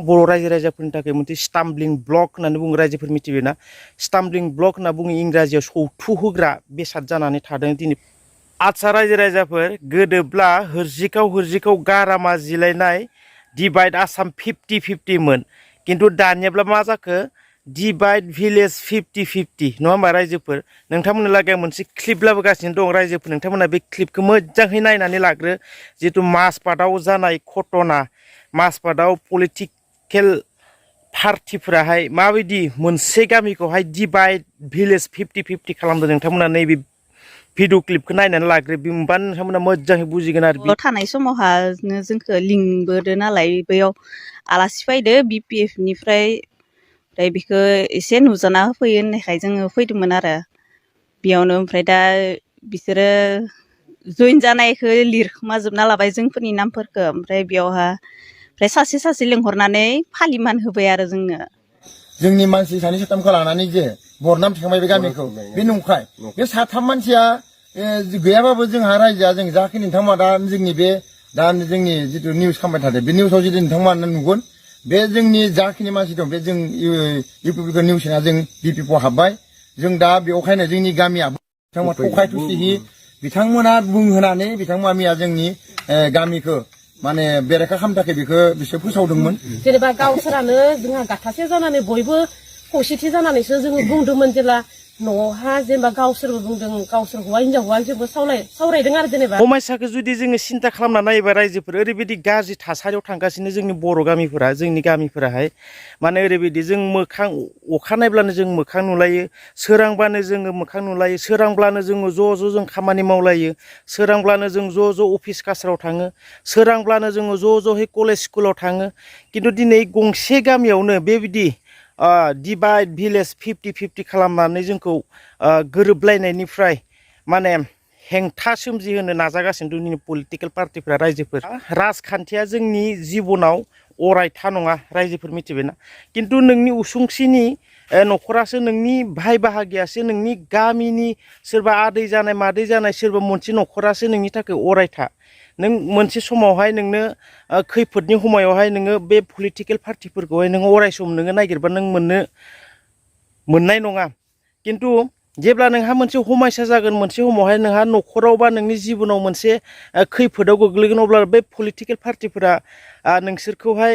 बर' रायजो राजाफोरनि थाखाय मोनसे स्टाम्बलिं ब्लक होननानै बुङो रायजोफोर मिथिबायना स्टाम्बलिं ब्लक होनना बुङो इंराजियाव सौथु होग्रा बेसाद जानानै थादों दिनै आदसा रायजो राजाफोर गोदोब्ला होरजिखाव गारामा जिलायनाय डिभाइड आसाम 50-50 मोन किन्तु दानियाब्ला मा जाखो डिभाइड भिलेज 50-50 नङा होमबा रायजोफोर नोंथांमोननो लागै मोनसे क्लिप लाबोगासिनो दं रायजोफोर नोंथांमोना बे क्लिपखौ मोजाङै नायनानै लाग्रो जितु माजबाटआव जानाय घटना माजबाटआव पलिटिकेल पार्टिफोराहाय माबायदि मोनसे गामिखौहाय डिभाइड भिलेज 50-50 खालामदों नोंथांमोना नैबे भिडिअ क्लिपखौ नायनानै लाग्रो होमबानो नोंथांमोना मोजाङै बुजिगोन आरो थानाय समावहा जोंखौ लिंबोदो नालाय बेयाव आलासि फैदो BPF निफ्राय ओमफ्राय बेखौ एसे नुजाना होफैयो होननायखाय जोङो फैदोंमोन आरो बेयावनो ओमफ्राय दा बिसोरो जइन जानायखौ लिरखोमाजोबना लाबाय जोंफोरनि नामफोरखौ ओमफ्राय बेयावहा ओमफ्राय सासे लिंहरनानै फालिमान होबाय आरो जोंनि मानसि सानै साथामखौ लानानै जे बरनाम थिखांबाय बे गामिखौ बे नंखाय बे साथाम मानसिया गैयाबाबो जोंहा रायजोआ जों जाखिनि नोंथांमोना दा जोंनि जितु निउस खालामबाय थादों बे निउसाव जुदि नोंथांमोना नुगोन बे जोंनि जाखिनि मानसि दं बे जों इउपिपिखौ निउसना जों BPP हाबबाय जों दा बेवखायनो जोंनि गामिया बिथांमोना थखाय थुसिहि बिथांमोना बुंहोनानै बिथांमोना मैया जोंनि गामिखौ माने बेरेखा खालामनो थाखाय बेखौ बिसोर फोसावदोंमोन जेनेबा गावसोरानो जोंहा गाथासे जानानै बयबो खौसेथि जानानैसो जोङो बुंदोंमोन जेला न'हा जेनेबा गावसोरबो बुंदों गावसोर हौवा हिनजाव हौवाजोंबो सावरायदों आरो जेनेबा हमायसाखौ जुदि जोङो सिन्था खालामना नायोबा रायजोफोर ओरैबायदि गाज्रि थासारियाव थांगासिनो जोंनि बर' गामिफोरा जोंनि गामिफोराहाय माने ओरैबायदि जों मोखां अखा नायब्लानो जों मोखां नुलायो सोरांबानो जोङो मोखां नुलायो सोरांब्लानो जोङो ज' जों खामानि मावलायो सोरांब्लानो जों ज' अफिस कासाराव थाङो सोरांब्लानो जोङो ज'है कलेज स्कुलाव थाङो किन्तु दिनै गंसे गामियावनो बेबायदि डिभाइड भिलेज 50-50 खालामनानै जोंखौ गोरोबलायनायनिफ्राय माने हेंथा सोमजिहोनो नाजागासिनो दं दिनै पलिटिकेल पार्टिफोरा रायजोफोर राजखान्थिया जोंनि जिबनाव अरायथा नङा रायजोफोर मिथिबायना किन्तु नोंनि उसुंसिनि न'खरासो नोंनि भाइ बाहागियासो नोंनि गामिनि सोरबा आदै जानाय मादै जानाय सोरबा मोनसे न'खरासो नोंनि थाखाय अरायथा नों मोनसे समावहाय नोंनो खैफोदनि समायावहाय नोङो बे पलिटिकेल पार्टिफोरखौहाय नोङो अरायसम नोङो नागिरबा नों मोननाय नङा किन्तु जेब्ला नोंहा मोनसे हमायसा जागोन मोनसे समावहाय नोंहा न'खराव बा नोंनि जिबनाव मोनसे खैफोदाव गोग्लैगोन अब्ला बे पलिटिकेल पार्टिफोरा नोंसोरखौहाय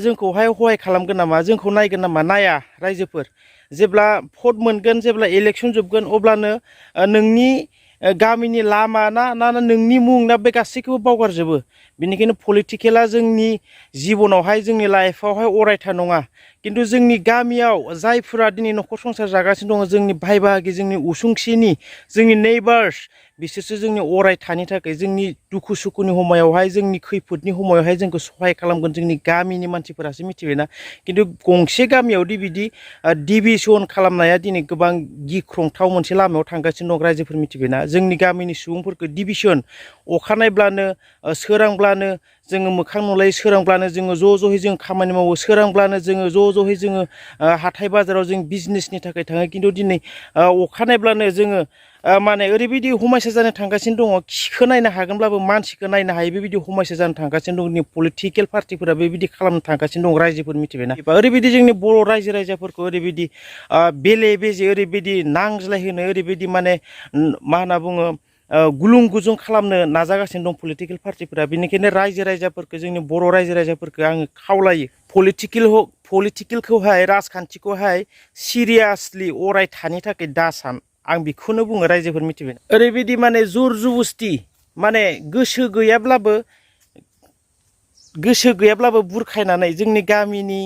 जोंखौहाय हहाय खालामगोन नामा जोंखौ नायगोन नामा नाया रायजोफोर जेब्ला भट मोनगोन जेब्ला इलेक्सन जोबगोन अब्लानो नोंनि गामिनि लामा ना नोंनि मुं ना बे गासैखौबो बावगारजोबो बेनिखायनो पलिटिकेला जोंनि जिबनावहाय जोंनि लाइफआवहाय अरायथा नङा किन्तु जोंनि गामियाव जायफोरा दिनै न'खर संसार जागासिनो दङ जोंनि भाइ बाहागि जोंनि उसुंसिनि जोंनि नेइबार्स बिसोरसो जोंनि अरायथानि थाखाय जोंनि दुखु सुखुनि समायावहाय जोंनि खैफोदनि समायावहाय जोंखौ सहाय खालामगोन जोंनि गामिनि मानसिफोरासो मिथिबायना किन्तु गंसे गामियावदि बिदि डिभिजन खालामनाया दिनै गोबां गिख्रंथाव मोनसे लामायाव थांगासिनो दं रायजोफोर मिथिबायना जोंनि गामिनि सुबुंफोरखौ डिभिजन अखानायब्लानो सोरांब्लानो जोङो मोखां नुलायो सोरांब्लानो जोङो ज'है जों खामानि मावो सोरांब्लानो जोङो ज'है जोङो हाथाय बाजाराव जों बिजनेसनि थाखाय थाङो किन्तु दिनै अखानायब्लानो जोङो माने ओरैबायदि हमायसा जानो थांगासिनो दङ खिखौ नायनो हागोनब्लाबो मानसिखौ नायनो हायो बेबायदि हमायसा जानो थांगासिनो दं पलिटिकेल पार्टिफोरा बेबायदि खालामनो थांगासिनो दं रायजोफोर मिथिबायना ओरैबायदि जोंनि बर' रायजो राजाफोरखौ ओरैबायदि बेले बेजे ओरैबायदि नांज्लायहोनो ओरैबायदि माने मा होनना बुङो गुलुं गुजुं खालामनो नाजागासिनो दं पलिटिकेल पार्टिफोरा बेनिखायनो रायजो राजाफोरखौ जोंनि बर' रायजो राजाफोरखौ आङो खावलायो पलिटिकेलखौहाय राजखान्थिखौहाय सिरियासलि अरायथानि थाखाय दासान आं बेखौनो बुङो रायजोफोर मिथिबाय ओरैबायदि माने जुर जुबुस्ति माने गोसो गैयाब्लाबो बुरखायनानै जोंनि गामिनि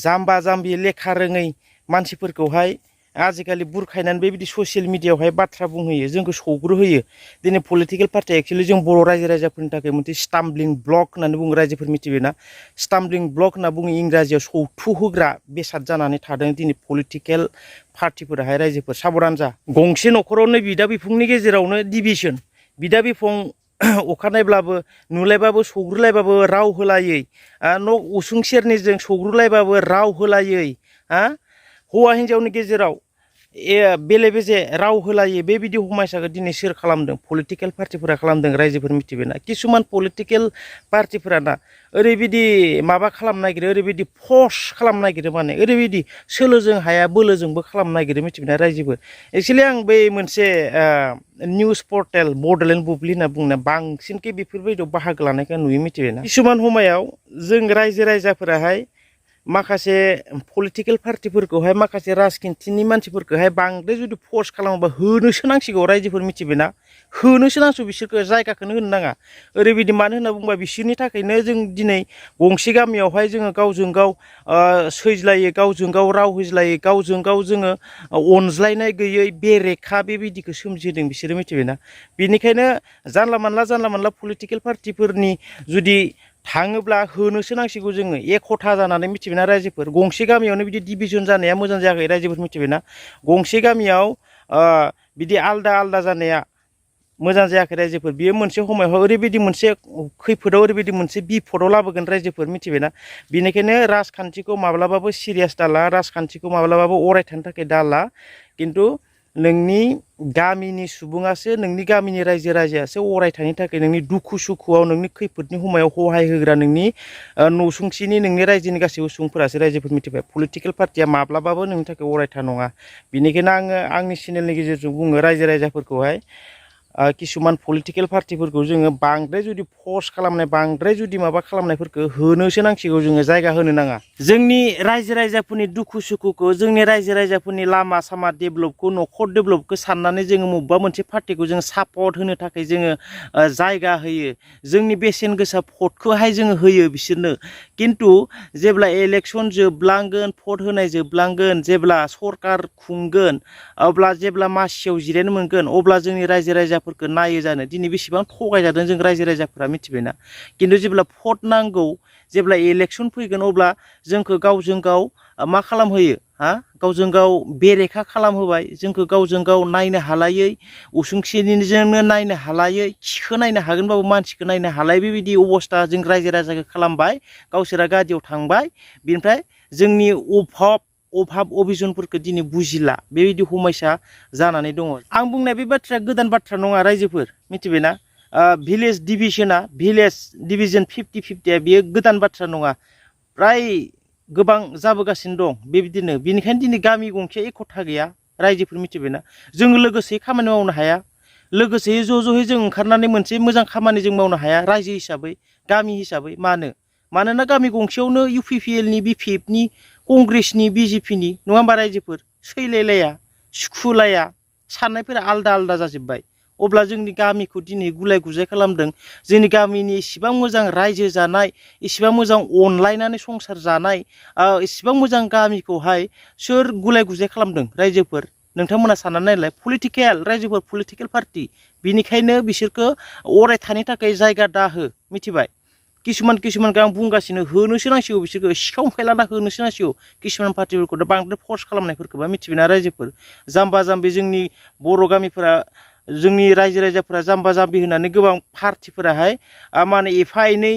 जाम्बा जाम्बि लेखा रोङै मानसिफोरखौहाय आजिखालि बुरखायनानै बेबायदि ससियेल मिडियायावहाय बाथ्रा बुंहोयो जोंखौ सौग्रोहोयो दिनै पलिटिकेल पार्टिया एक्चुअलि जों बर' रायजो राजाफोरनि थाखाय मोनसे स्टाम्बलिं ब्लक होननानै बुङो रायजोफोर मिथिबायना स्टाम्बलिं ब्लक होनना बुङो इंराजियाव सौथु होग्रा बेसाद जानानै थादों दिनै पलिटिकेल पार्टिफोराहाय रायजोफोर साबधान जा गंसे न'खरावनो बिदा बिफंनि गेजेरावनो डिभिजन बिदा बिफं अखानायब्लाबो नुलायबाबो सौग्रुलायबाबो राव होलायै न' उसुं सेरनिजों सौग्रुलायबाबो राव होलायै हौवा हिन्जावनि गेजेराव बेले बेजे राव होलायो बेबायदि हमायसाखौ दिनै सोर खालामदों पलिटिकेल पार्टिफोरा खालामदों रायजोफोर मिथिबायना किसुमान पलिटिकेल पार्टिफोराना ओरैबायदि माबा खालामनो नागिरो ओरैबायदि फर्स खालामनो नागिरो माने ओरैबायदि सोलोजों हाया बोलोजोंबो खालामनो नागिरो मिथिबायना रायजोफोर एक्सुवेलि आं बै मोनसे निउस पर्टेल बड'लेण्ड बुब्लि होनना बुंना बांसिनखे बेफोरबायदियाव बाहागो लानायखौ नुयो मिथिबायना किसुमान हमायाव जों रायजो राजाफोराहाय माखासे पलिटिकेल पार्टिफोरखौहाय माखासे राजखान्थिनि मानसिफोरखौहाय बांद्राय जुदि फर्स खालामोबा होनोसो नांसिगौ रायजोफोर मिथिबायना होनोसो नांसिगौ बिसोरखौ जायगाखौनो होनो नाङा ओरैबायदि मानो होनना बुङोबा बिसोरनि थाखायनो जों दिनै गंसे गामियावहाय जोङो गावजों गाव सैज्लायो गावजों गाव राव होज्लायो गावजों गाव जोङो अनज्लायनाय गैयै बेरेखा बेबायदिखौ सोमजिहोदों बिसोरो मिथिबायना बेनिखायनो जानला मानला पलिटिकेल पार्टिफोरनि जुदि थाङोब्ला होनोसो नांसिगौ जोङो एकथा जानानै मिथिबायना रायजोफोर गंसे गामियावनो बिदि डिभिजन जानाया मोजां जायाखै रायजोफोर मिथिबायना गंसे गामियाव बिदि आलदा आलदा जानाया मोजां जायाखै रायजोफोर बियो मोनसे समायावहाय ओरैबायदि मोनसे खैफोदाव ओरैबायदि मोनसे बिपदआव लाबोगोन रायजोफोर मिथिबायना बेनिखायनो राजखान्थिखौ माब्लाबाबो सिरियास दाला राजखान्थिखौ माब्लाबाबो अरायथानि थाखाय दाला खिन्थु नोंनि गामिनि सुबुङासो नोंनि गामिनि रायजो राजायासो अरायथानि थाखाय नोंनि दुखु सुखुआव नोंनि खैफोदनि समायाव सहाय होग्रा नोंनि नसुंसेनि नोंनि रायजोनि गासैबो सुबुंफोरासो रायजोफोर मिथिबाय पलिटिकेल पार्टिया माब्लाबाबो नोंनि थाखाय अरायथा नङा बेनिखायनो आङो आंनि चेनेलनि गेजेरजों बुङो रायजो राजाफोरखौहाय किसुमान पलिटिकेल पार्टिफोरखौ जोङो बांद्राय जुदि फर्स खालामनाय बांद्राय जुदि माबा खालामनायफोरखौ होनोसो नांसिगौ जोङो जायगा होनो नाङा जोंनि रायजो राजाफोरनि दुखु सुखुखौ जोंनि रायजो राजाफोरनि लामा सामा डेभेलपखौ न'खर डेभेलपखौ साननानै जोङो बबेबा मोनसे पार्टिखौ जोङो सापर्ट होनो थाखाय जोङो जायगा होयो जोंनि बेसेन गोसा भटखौहाय जोङो होयो बिसोरनो खिन्थु जेब्ला इलेक्सन जोबलांगोन भट होनाय जोबलांगोन जेब्ला सरकार खुंगोन अब्ला जेब्ला मासियाव जिरायनो मोनगोन अब्ला जोंनि रायजो राजाफोरखौ नायो जानो दिनै बेसेबां थगायजादों जों रायजो राजाफोरा मिथिबायना खिन्थु जेब्ला भट नांगौ जेब्ला इलेक्सन फैगोन अब्ला जोंखौ गावजों गाव मा खालामहोयो गावजों गाव बेरेखा खालामहोबाय जोंखौ गावजों गाव नायनो हालायै उसुंसेनिजोंनो नायनो हालायै खिखौ नायनो हागोनबाबो मानसिखौ नायनो हालायै बेबायदि अबस्था जों रायजो राजाखौ खालामबाय गावसोरा गादियाव थांबाय बिनिफ्राय जोंनि अभाब अभिजनफोरखौ दिनै बुजिला बेबायदि समयसा जानानै दङ आं बुंनाय बे बाथ्राया गोदान बाथ्रा नङा रायजोफोर मिथिबायना भिलेज डिभिजन 50-50 बेयो गोदान बाथ्रा नङा प्राय गोबां जाबोगासिनो दं बेबायदिनो बेनिखायनो दिनै गामि गंसे एकथा गैया रायजोफोर मिथिबायना जोङो लोगोसे खामानि मावनो हाया लोगोसे ज'ज'यै जों ओंखारनानै मोनसे मोजां खामानि जों मावनो हाया रायजो हिसाबै गामि हिसाबै मानोना गामि गंसेयावनो UPPLनि BPFनि कंग्रेसनि BJPनि नङा होमबा रायजोफोर सैलायलाया सुखुलाया साननायफोरा आलदा आलदा जाजोब्बाय अब्ला जोंनि गामिखौ दिनै गुलाय गुजाय खालामदों जोंनि गामिनि इसिबां मोजां रायजो जानाय इसिबां मोजां अनलायनानै संसार जानाय इसिबां मोजां गामिखौहाय सोर गुलाय गुजाय खालामदों रायजोफोर नोंथांमोना साननानै नायलाय पलिटिकेल रायजोफोर पलिटिकेल पार्टि बिनिखायनो बिसोरखौ अरायथानि थाखाय जायगा दाहो मिथिबाय किसुमानखौ आं बुंगासिनो होनोसो नांसिगौ बिसोरखौ सिखाव खायलाना होनोसो नांसिगौ किसुमान पार्टिफोरखौ बांद्राय फर्स खालामनायफोरखौबा मिथिबायना रायजोफोर जाम्बा जाम्बि जोंनि बर' गामिफोरा जोंनि रायजो राजाफोरा जाम्बा जाम्बि होनानै गोबां पार्टिफोराहाय माने एफा एनै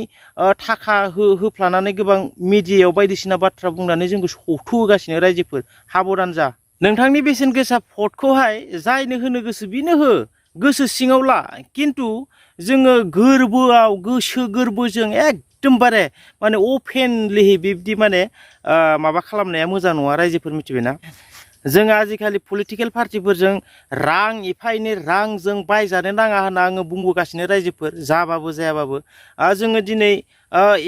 थाखा होफ्लानानै गोबां मिडियायाव बायदिसिना बाथ्रा बुंनानै जोंखौ सौथुहोगासिनो रायजोफोर हाबदान जा नोंथांनि बेसेन गोसा भटखौहाय जायनो होनो गोसो बिनो हो गोसो सिङाव ला खिन्थु जोङो गोरबोआव गोसो गोरबोजों एकदमबारे माने अपेनलि बिब्दि माने माबा खालामनाया मोजां नङा रायजोफोर मिथिबायना जोङो आजिखालि पलिटिकेल पार्टिफोरजों रां एफा एनै रांजों बायजानो नाङा होनना आङो बुंबोगासिनो रायजोफोर जाबाबो जायाबाबो जोङो दिनै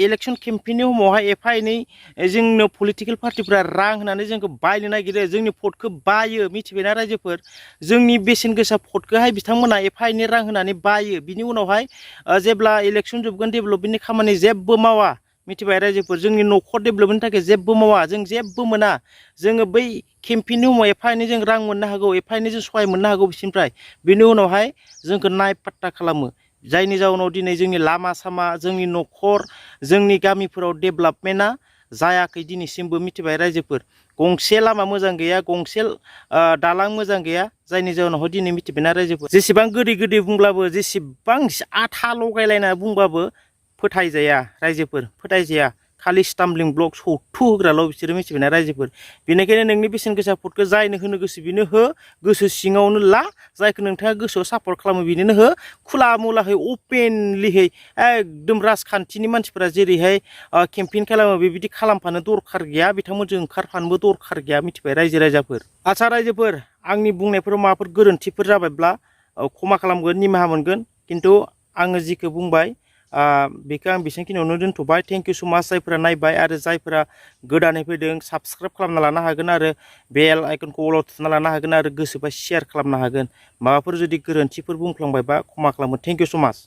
इलेक्सन केम्पेइननि समावहाय एफा एनै जोंनो पलिटिकेल पार्टिफोरा रां होनानै जोंखौ बायनो नागिरो जोंनि भटखौ बायो मिथिबायना रायजोफोर जोंनि बेसेन गोसा भटखौहाय बिथांमोना एफा एनै रां होनानै बायो बिनि उनावहाय जेब्ला इलेक्सन जोबगोन डेभेलपमेन्टनि खामानि जेबो मावा मिथिबाय रायजोफोर जोंनि न'खर डेभेलपमेन्टनि थाखाय जेबो मावा जों जेबो मोना जोङो बै केम्पेइननि समाव एफा एनै जों रां मोननो हागौ एफा एनै जों सहाय मोननो हागौ बिसोरनिफ्राय बिनि उनावहाय जोंखौ नायपात्ता खालामो जायनि जाउनाव दिनै जोंनि लामा सामा जोंनि न'खर जोंनि गामिफोराव डेभेलपमेन्टआ जायाखै दिनैसिमबो मिथिबाय रायजोफोर गंसे लामा मोजां गैया गंसे दालां मोजां गैया जायनि जाउनाव दिनै मिथिबायना रायजोफोर जेसेबां गोदै बुंब्लाबो जेसेबां आथा लगायलायना बुंबाबो फोथायजाया रायजोफोर फोथायजाया खालि स्टाम्बलिं ब्लक सौथु होग्राल' बिसोरो मिथिबायना रायजोफोर बेनिखायनो नोंनि बेसेन गोसा भटखौ जायनो होनो गोसो बेनो हो गोसो सिङावनो ला जायखौ नोंथाङा गोसोआव सापर्ट खालामो बेनो हो खुला मुलाहै अपेनलिहै एकदम राजखान्थिनि मानसिफोरा जेरैहाय केम्पेइन खालामो बेबायदि खालामफानो दरखार गैया बिथांमोनजों ओंखारफानोबो दरखार गैया मिथिबाय रायजो राजाफोर आच्चा रायजोफोर आंनि बुंनायफोराव माबाफोर गोरोन्थिफोर जाबायब्ला क्षमा खालामगोन निमाहा मोनगोन खिन्थु आङो जिखौ बुंबाय बेखौ आं बेसेबांखिनियावनो दोनथ'बाय थेंक इउ स' माच जायफोरा नायबाय आरो जायफोरा गोदानै फैदों साबस्क्राइब खालामना लानो हागोन आरो बेल आइकनखौ अलाव थुना लानो हागोन आरो गोसोबा शेयार खालामनो हागोन माबाफोर जुदि गोरोन्थिफोर बुंफ्लांबायबा क्षमा खालामो थेंक इउ स' माच